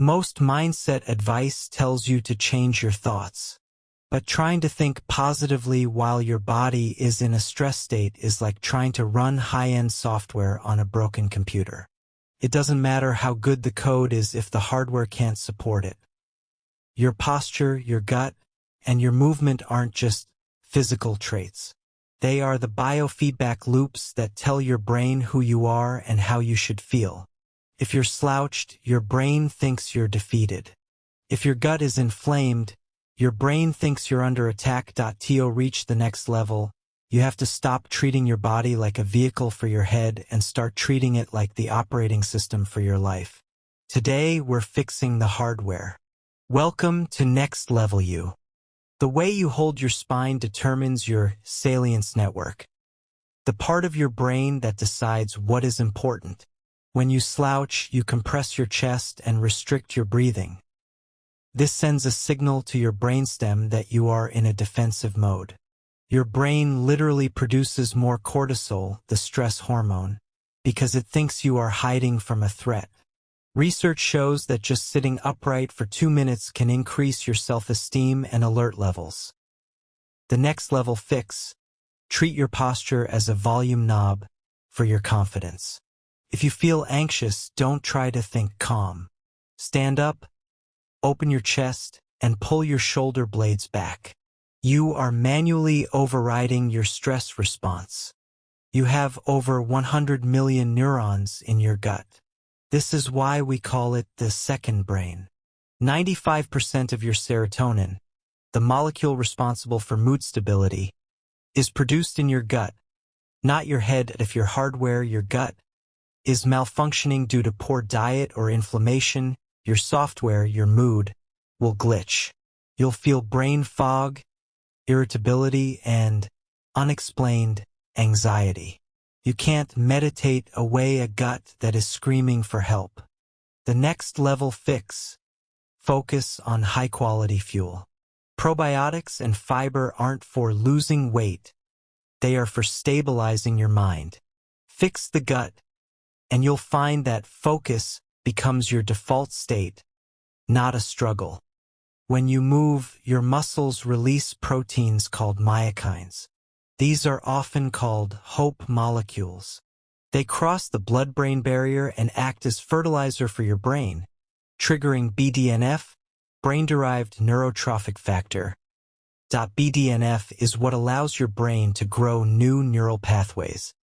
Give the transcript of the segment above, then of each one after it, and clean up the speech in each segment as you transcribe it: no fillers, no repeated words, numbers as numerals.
Most mindset advice tells you to change your thoughts. But trying to think positively while your body is in a stress state is like trying to run high-end software on a broken computer. It doesn't matter how good the code is if the hardware can't support it. Your posture, your gut, and your movement aren't just physical traits. They are the biofeedback loops that tell your brain who you are and how you should feel. If you're slouched, your brain thinks you're defeated. If your gut is inflamed, your brain thinks you're under attack. To reach the next level, you have to stop treating your body like a vehicle for your head and start treating it like the operating system for your life. Today, we're fixing the hardware. Welcome to Next Level You. The way you hold your spine determines your Salience Network, the part of your brain that decides what is important. When you slouch, you compress your chest and restrict your breathing. This sends a signal to your brainstem that you are in a defensive mode. Your brain literally produces more cortisol, the stress hormone, because it thinks you are hiding from a threat. Research shows that just sitting upright for 2 minutes can increase your self-esteem and alert levels. The next level fix: treat your posture as a volume knob for your confidence. If you feel anxious, don't try to think calm. Stand up, open your chest, and pull your shoulder blades back. You are manually overriding your stress response. You have over 100 million neurons in your gut. This is why we call it the second brain. 95% of your serotonin, the molecule responsible for mood stability, is produced in your gut, not your head. If your hardware, your gut, is malfunctioning due to poor diet or inflammation, your software, your mood, will glitch. You'll feel brain fog, irritability, and unexplained anxiety. You can't meditate away a gut that is screaming for help. The next level fix: focus on high-quality fuel. Probiotics and fiber aren't for losing weight. They are for stabilizing your mind. Fix the gut, and you'll find that focus becomes your default state, not a struggle. When you move, your muscles release proteins called myokines. These are often called hope molecules. They cross the blood-brain barrier and act as fertilizer for your brain, triggering BDNF, brain-derived neurotrophic factor. BDNF is what allows your brain to grow new neural pathways.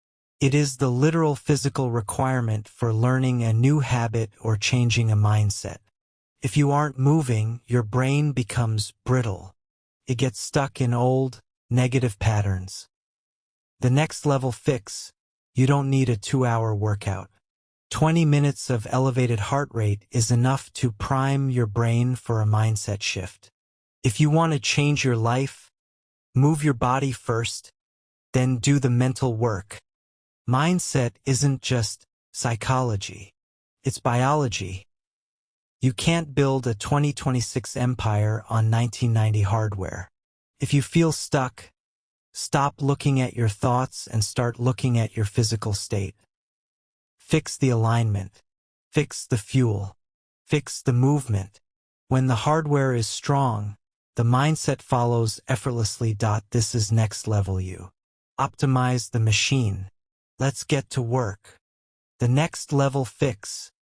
It is the literal physical requirement for learning a new habit or changing a mindset. If you aren't moving, your brain becomes brittle. It gets stuck in old, negative patterns. The next level fix: you don't need a 2-hour workout. 20 minutes of elevated heart rate is enough to prime your brain for a mindset shift. If you want to change your life, move your body first, then do the mental work. Mindset isn't just psychology. It's biology. You can't build a 2026 empire on 1990 hardware. If you feel stuck, stop looking at your thoughts and start looking at your physical state. Fix the alignment. Fix the fuel. Fix the movement. When the hardware is strong, the mindset follows effortlessly. This is Next Level You. Optimize the machine. Let's get to work. The next level fix: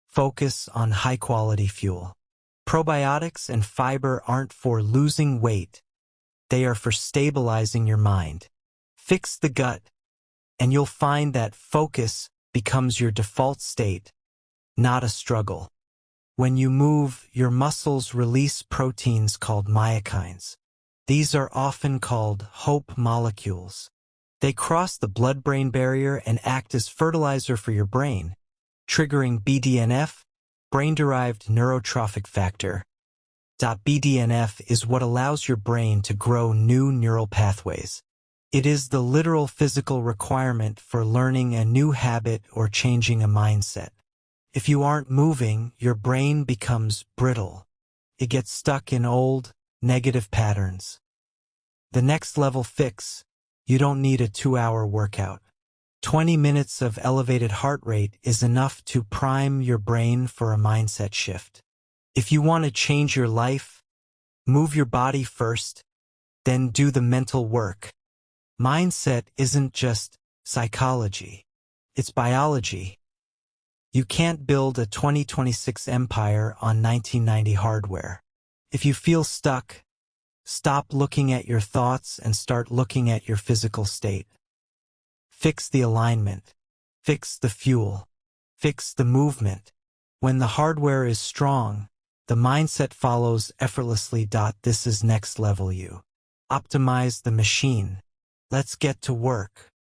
focus on high-quality fuel. Probiotics and fiber aren't for losing weight. They are for stabilizing your mind. Fix the gut, and you'll find that focus becomes your default state, not a struggle. When you move, your muscles release proteins called myokines. These are often called hope molecules. They cross the blood-brain barrier and act as fertilizer for your brain, triggering BDNF, brain-derived neurotrophic factor. BDNF is what allows your brain to grow new neural pathways. It is the literal physical requirement for learning a new habit or changing a mindset. If you aren't moving, your brain becomes brittle. It gets stuck in old, negative patterns. The next level fix: you don't need a 2-hour workout. 20 minutes of elevated heart rate is enough to prime your brain for a mindset shift. If you want to change your life, move your body first, then do the mental work. Mindset isn't just psychology. It's biology. You can't build a 2026 empire on 1990 hardware. If you feel stuck, stop looking at your thoughts and start looking at your physical state. Fix the alignment. Fix the fuel. Fix the movement. When the hardware is strong, the mindset follows effortlessly. This is next level you. Optimize the machine. Let's get to work.